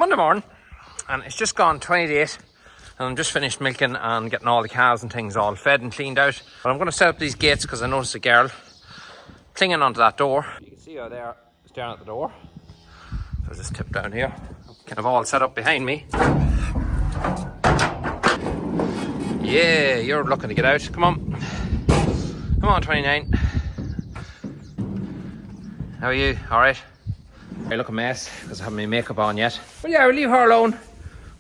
Monday morning, and it's just gone 20 to 8, and I'm just finished milking and getting all the calves and things all fed and cleaned out. But I'm going to set up these gates because I noticed a girl clinging onto that door. You can see her there staring at the door. So I'll just tip down here. Kind of all set up behind me. Yeah, you're looking to get out. Come on. Come on, 29. How are you? Alright? I look a mess because I haven't my makeup on yet. But yeah, we'll leave her alone.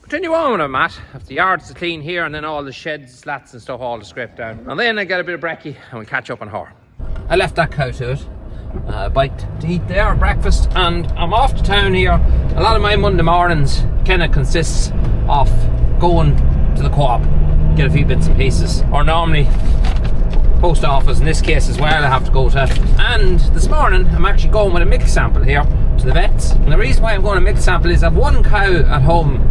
Continue on with it, Matt. If the yard's clean here and then all the sheds, slats and stuff all to scrape down. And then I get a bit of brekkie and we'll catch up on her. I left that cow to it. A bite to eat there, breakfast, and I'm off to town here. A lot of my Monday mornings kind of consists of going to the co-op, get a few bits and pieces, or normally post office in this case as well I have to go to. And this morning I'm actually going with a milk sample here to the vets. And the reason why I'm going to milk sample is I've one cow at home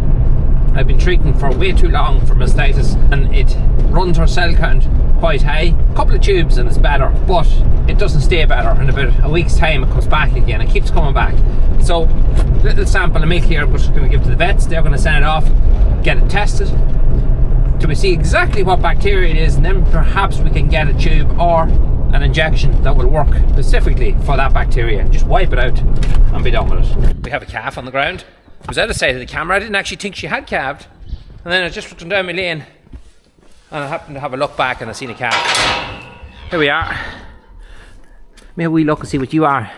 I've been treating for way too long for mastitis, and it runs her cell count quite high. A couple of tubes and it's better, but it doesn't stay better. In about a week's time it comes back again. It keeps coming back. So little sample of milk here we're just going to give to the vets. They're going to send it off, get it tested till we see exactly what bacteria it is, and then perhaps we can get a tube or an injection that will work specifically for that bacteria. Just wipe it out and be done with it. We have a calf on the ground. I was out of sight of the camera. I didn't actually think she had calved, and then I just looked down my lane and I happened to have a look back and I seen a calf. Here we are. Maybe we look and see what you are.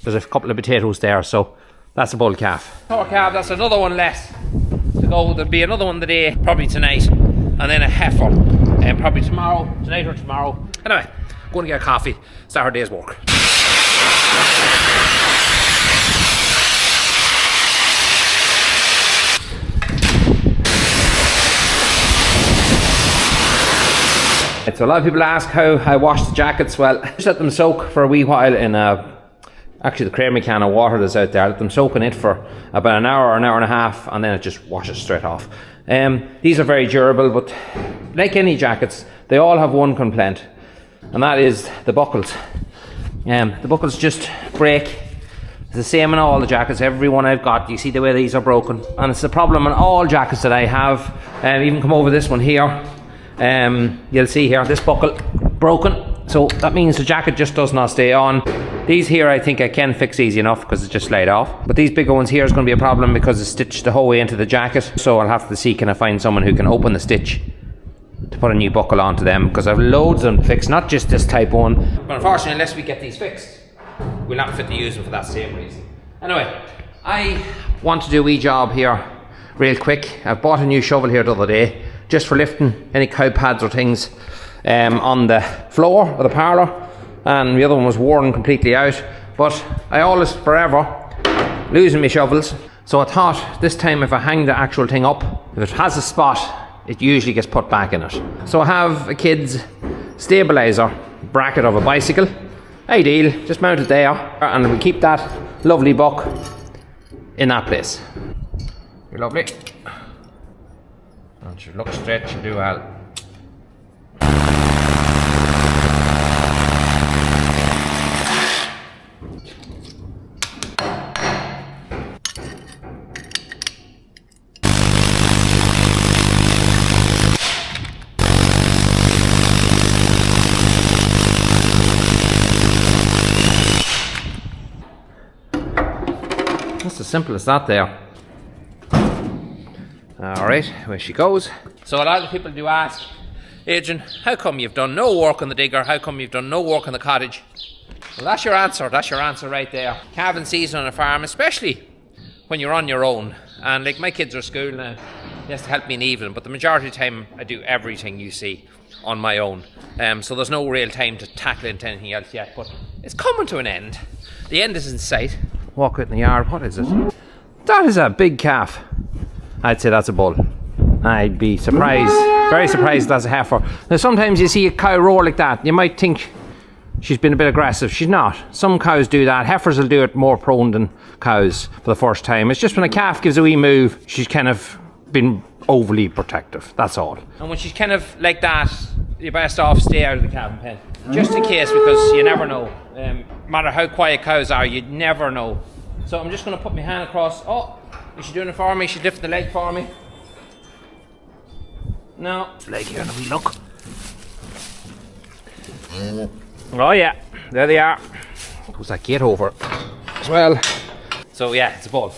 There's a couple of potatoes there, so that's a bull calf. Poor calf, that's another one less to go. There'll be another one today, probably tonight, and then a heifer, and probably tomorrow, tonight or tomorrow. Anyway, going to get a coffee, start our day's work. So a lot of people ask how I wash the jackets. Well, I just let them soak for a wee while in actually the creamy can of water that's out there. I let them soak in it for about an hour or an hour and a half, and then it just washes straight off. These are very durable, but like any jackets, they all have one complaint, and that is the buckles. The buckles just break. It's the same in all the jackets, every one I've got. You see the way these are broken, and it's the problem in all jackets that I have. Even come over this one here. You'll see here, this buckle broken, so that means the jacket just does not stay on. These here I think I can fix easy enough because it's just laid off, but these bigger ones here is going to be a problem because it's stitched the whole way into the jacket, so I'll have to see can I find someone who can open the stitch to put a new buckle onto them, because I've loads of them fixed, not just this type one. But unfortunately, unless we get these fixed, we'll not fit to use them for that same reason. Anyway, I want to do a wee job here real quick. I've bought a new shovel here the other day just for lifting any cow pads or things on the floor of the parlour, and the other one was worn completely out, but I always forever losing my shovels, so I thought this time if I hang the actual thing up, if it has a spot it usually gets put back in it. So I have a kid's stabiliser bracket of a bicycle, ideal, just mount it there, and we keep that lovely buck in that place. You're lovely. And you look straight, you do well. That's as simple as that there. Alright, where she goes. So a lot of people do ask, Adrian, how come you've done no work on the digger? How come you've done no work on the cottage? Well, that's your answer right there. Calving season on a farm, especially when you're on your own. And like my kids are at school now, he has to help me in the evening, but the majority of the time I do everything you see on my own. So there's no real time to tackle into anything else yet, but it's coming to an end. The end is in sight. Walk out in the yard, what is it? That is a big calf. I'd say that's a bull. I'd be surprised, very surprised that's a heifer. Now sometimes you see a cow roar like that, you might think she's been a bit aggressive. She's not. Some cows do that. Heifers will do it more prone than cows for the first time. It's just when a calf gives a wee move, she's kind of been overly protective, that's all. And when she's kind of like that, you're best off stay out of the calving pen. Just in case, because you never know. No matter how quiet cows are, you never know. So I'm just going to put my hand across. Oh, is she doing it for me? She's lifting the leg for me. No, leg here, let me look. Oh yeah, there they are. Who's that gate over as well? So yeah, it's a bull.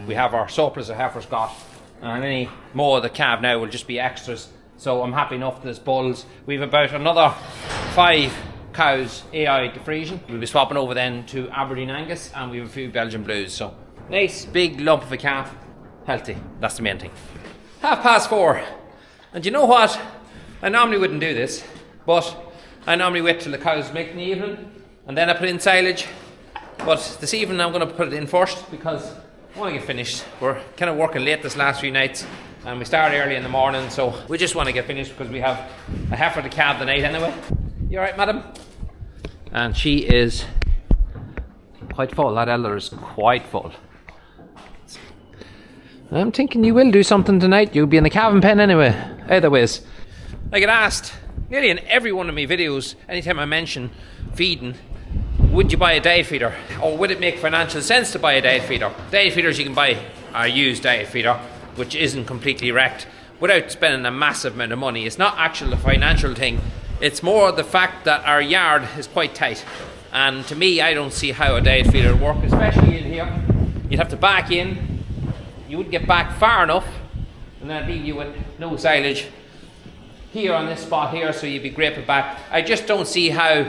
We have our surplus of heifers got, and any more of the calf now will just be extras. So I'm happy enough there's bulls. We've about another 5 cows AI to Frisian. We'll be swapping over then to Aberdeen Angus, and we have a few Belgian Blues. So nice big lump of a calf, healthy. That's the main thing. 4:30, and you know what? I normally wouldn't do this, but I normally wait till the cows milk in the evening, and then I put in silage. But this evening I'm going to put it in first because I want to get finished. We're kind of working late this last few nights, and we start early in the morning, so we just want to get finished because we have a heifer to calve the night anyway. You alright, madam? And she is quite full. That elder is quite full. I'm thinking you will do something tonight. You'll be in the calving pen anyway. Either ways. I get asked nearly in every one of my videos, anytime I mention feeding, would you buy a diet feeder? Or would it make financial sense to buy a diet feeder? Diet feeders you can buy are a used diet feeder, which isn't completely wrecked, without spending a massive amount of money. It's not actually a financial thing. It's more the fact that our yard is quite tight. And to me, I don't see how a diet feeder would work, especially in here. You'd have to back in. You wouldn't get back far enough, and that'd leave you with no silage here on this spot here, so you'd be scraping back. I just don't see how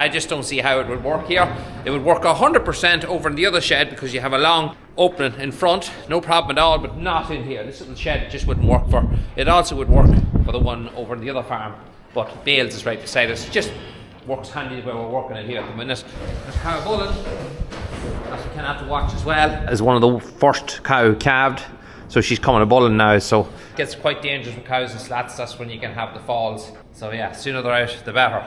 it would work here. It would work 100% over in the other shed because you have a long opening in front, no problem at all, but not in here. This little shed just wouldn't work for. It also would work for the one over in the other farm, but Bales is right beside us. It just works handy where we're working it here at the minute. There's cow bulling, as we can have to watch as well, as one of the first cow calved. So she's coming a bulling now, so it gets quite dangerous with cows and slats. That's when you can have the falls. So yeah, sooner they're out, the better.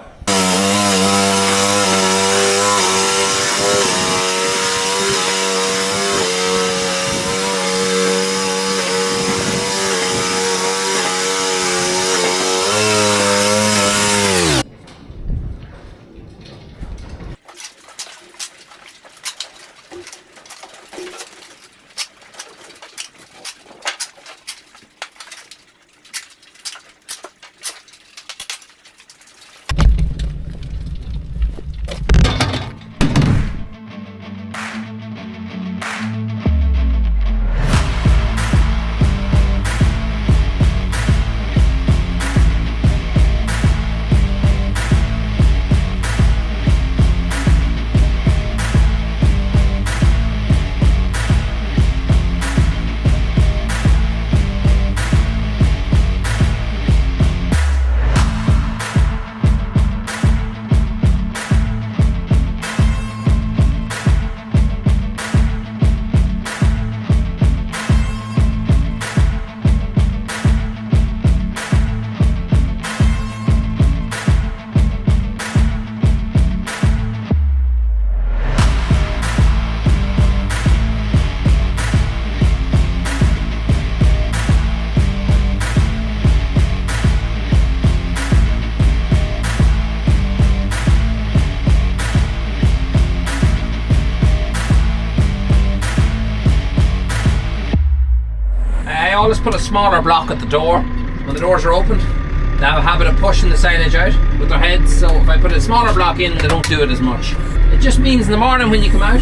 I always put a smaller block at the door when the doors are opened. They have a habit of pushing the silage out with their heads, so if I put a smaller block in, they don't do it as much. It just means in the morning when you come out,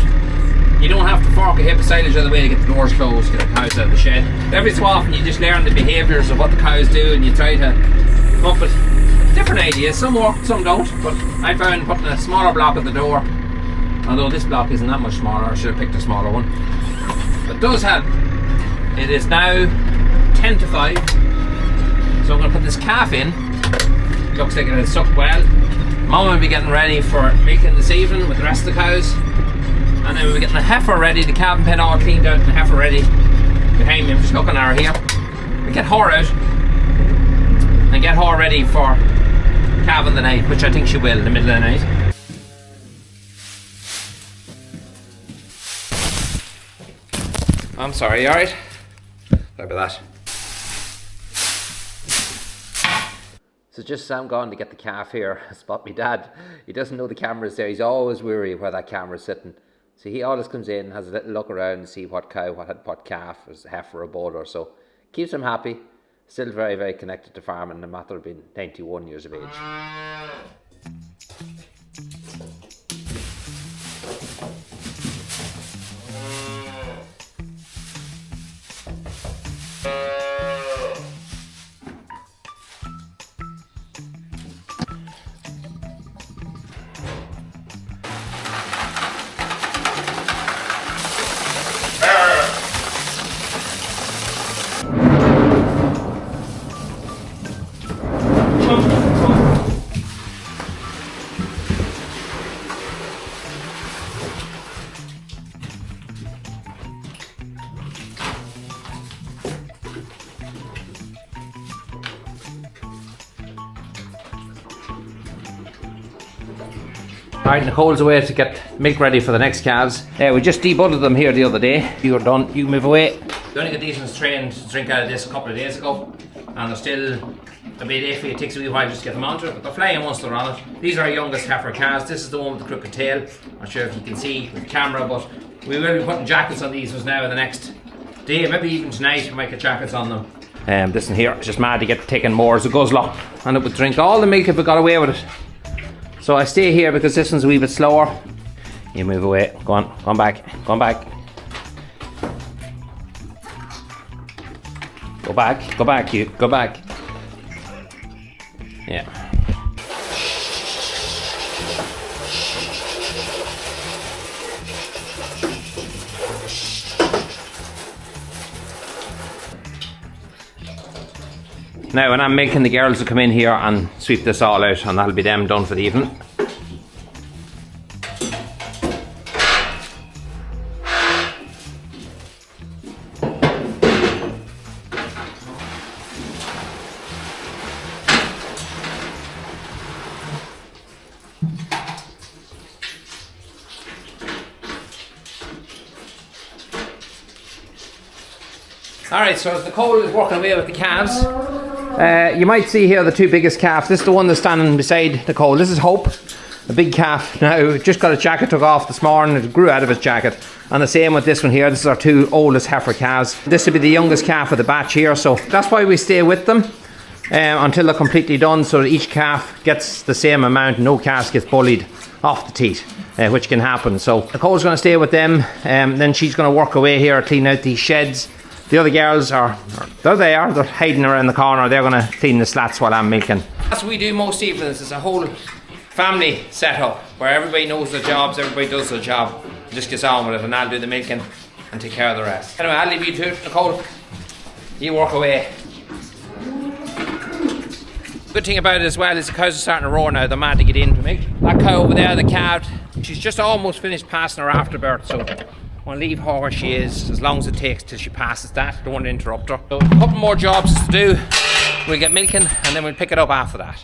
you don't have to fork a heap of silage out of the way to get the doors closed, get the cows out of the shed. Every so often you just learn the behaviours of what the cows do, and you try to come up with different ideas. Some work, some don't, but I found putting a smaller block at the door, although this block isn't that much smaller, I should have picked a smaller one, but does help. It is now 10 to 5, so I'm going to put this calf in. Looks like it has sucked well. Mum will be getting ready for milking this evening with the rest of the cows, and then we'll be getting the heifer ready, the calving pen all cleaned out and the heifer ready behind me. I'm just looking at her here. We get her out and get her ready for calving the night, which I think she will in the middle of the night. I'm sorry, you alright? Sorry about that. So just as I'm going to get the calf here, I spot my dad. He doesn't know the camera's there. He's always weary where that camera's sitting. So he always comes in, has a little look around and see what cow, what calf, is a heifer or a bull or so. Keeps him happy. Still very, very connected to farming, no matter being 91 years of age. Alright, Nicole's away to get milk ready for the next calves. We just debudded them here the other day. You're done, you move away. We only got these ones trained to drink out of this a couple of days ago, and they're still a bit iffy. It takes a wee while just to get them onto it, but they're flying once they're on it. These are our youngest heifer calves. This is the one with the crooked tail. I'm not sure if you can see with the camera, but we will be putting jackets on these ones now in the next day, maybe even tonight we might get jackets on them. This one here is just mad to get taken more as a guzzler, and it would drink all the milk if we got away with it. So I stay here because this one's a wee bit slower. You move away. Go on. Go on back. Go on back. Go back. Go back. You. Go back. Yeah. Now when I'm milking, the girls will come in here and sweep this all out, and that'll be them done for the evening. Alright, so as Nicole is working away with the calves, you might see here the two biggest calves. This is the one that's standing beside Nicole. This is Hope, a big calf. Now, just got a jacket took off this morning. It grew out of his jacket. And the same with this one here. This is our two oldest heifer calves. This will be the youngest calf of the batch here. So that's why we stay with them until they're completely done, so that each calf gets the same amount. No calf gets bullied off the teat, which can happen. So Nicole's going to stay with them. Then she's going to work away here, clean out these sheds. The other girls they're hiding around the corner. They're going to clean the slats while I'm milking. That's what we do most evenings. It's a whole family setup where everybody knows their jobs, everybody does their job, just gets on with it, and I'll do the milking and take care of the rest. Anyway, I'll leave you to it, Nicole. You work away. Good thing about it as well is the cows are starting to roar now. They're mad to get in to milk. That cow over there, the calf, she's just almost finished passing her afterbirth, so I'll leave her where she is as long as it takes till she passes that. Don't want to interrupt her. So a couple more jobs to do. We'll get milking and then we'll pick it up after that.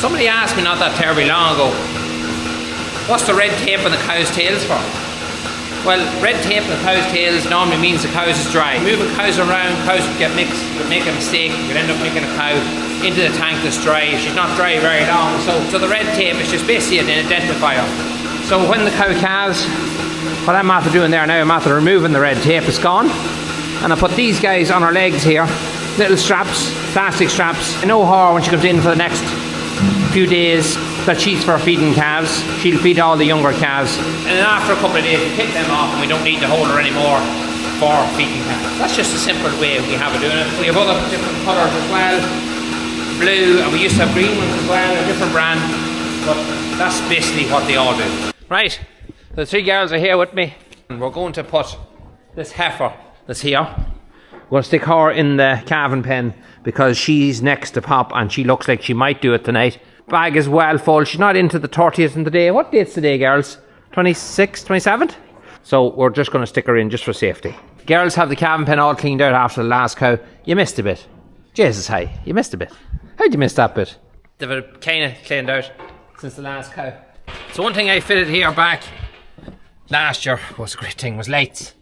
Somebody asked me not that terribly long ago, what's the red tape on the cow's tails for? Well, red tape on the cow's tails normally means the cow's is dry. Moving cows around, cows would get mixed, would make a mistake, you could end up making a cow into the tank that's dry. She's not dry very long, so the red tape is just basically an identifier. So when the cow calves, what I'm after doing there now, I'm after removing the red tape, it's gone. And I put these guys on her legs here, little straps, plastic straps. I know her when she comes in for the next few days that she's for feeding calves. She'll feed all the younger calves, and then after a couple of days we take them off and we don't need to hold her anymore for feeding calves. That's just a simple way we have of doing it. We have other different colours as well, blue, and we used to have green ones as well, a different brand, but that's basically what they all do. Right, the three girls are here with me, and we're going to put this heifer that's here, we're going to stick her in the calving pen because she's next to pop and she looks like she might do it tonight. Bag is well full. She's not into the 30th in the day. What date's today, girls? 26th, 27th? So we're just going to stick her in just for safety. Girls have the calving pen all cleaned out after the last cow. You missed a bit. Jesus, hey, you missed a bit. How'd you miss that bit? They've kind of cleaned out since the last cow. So one thing I fitted here back last year was a great thing, was lights.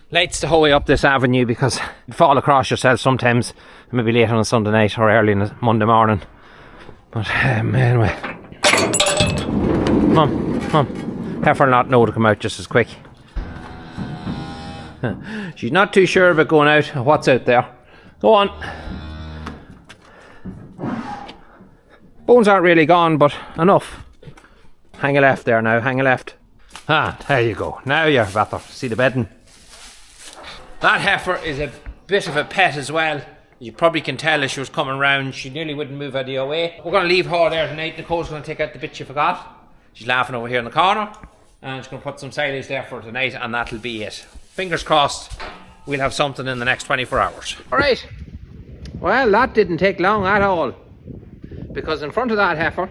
Lights the whole way up this avenue, because you fall across yourself sometimes, maybe late on a Sunday night or early on a Monday morning. But anyway. Mum. Heifer not know to come out just as quick. She's not too sure about going out. What's out there? Go on. Bones aren't really gone, but enough. Hang a left there now, hang a left. Ah, there you go. Now you're better. See the bedding? That heifer is a bit of a pet as well. You probably can tell as she was coming round, she nearly wouldn't move out of your way. We're going to leave her there tonight. Nicole's going to take out the bit she forgot. She's laughing over here in the corner. And she's going to put some silage there for tonight, and that'll be it. Fingers crossed, we'll have something in the next 24 hours. Alright. Well, that didn't take long at all. Because in front of that heifer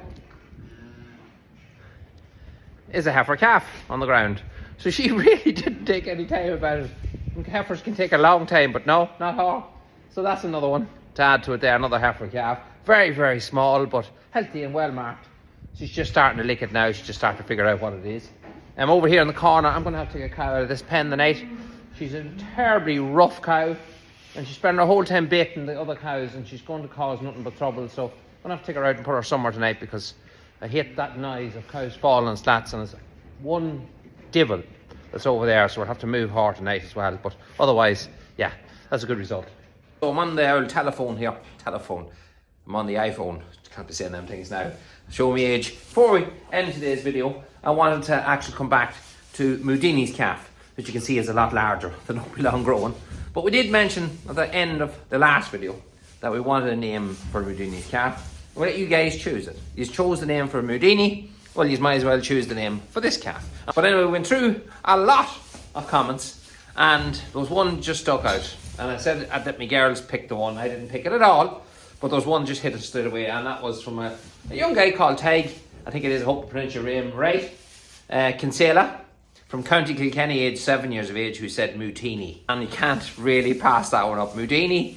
is a heifer calf on the ground. So she really didn't take any time about it. Heifers can take a long time, but no, not her. So that's another one to add to it there, another heifer calf. Very, very small, but healthy and well marked. She's just starting to lick it now. She's just starting to figure out what it is. Over here in the corner, I'm going to have to take a cow out of this pen tonight. She's a terribly rough cow, and she's spending her whole time baiting the other cows, and she's going to cause nothing but trouble. So I'm going to have to take her out and put her somewhere tonight, because I hate that noise of cows falling on slats, and it's one divil that's over there, so we'll have to move her tonight as well. But otherwise, yeah, that's a good result. So I'm on the old telephone here. I'm on the iPhone. Can't be saying them things now. Show me age. Before we end today's video, I wanted to actually come back to Moudini's calf, which you can see is a lot larger than what we long growing. But we did mention at the end of the last video that we wanted a name for Moudini's calf. We'll let you guys choose it. You chose the name for Moudini. Well, you might as well choose the name for this calf. But anyway, we went through a lot of comments, and there was one just stuck out. And I said I'd let my girls pick the one. I didn't pick it at all, but there was one just hit it straight away, and that was from a young guy called Tig. I think it is, I hope I pronounce your name right. Kinsella, from County Kilkenny, aged 7 years of age, who said Moutini. And you can't really pass that one up. Moutini.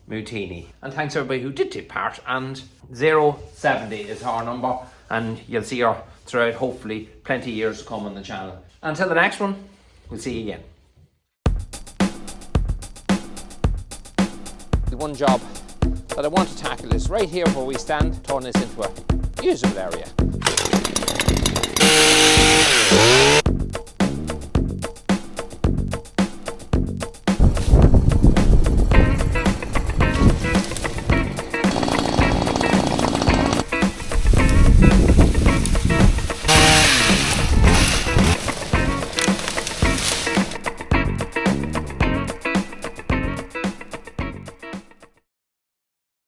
And thanks everybody who did take part. And 070 is our number. And you'll see her throughout, hopefully, plenty of years to come on the channel. Until the next one, we'll see you again. The one job that I want to tackle is right here where we stand, turn this into a usable area.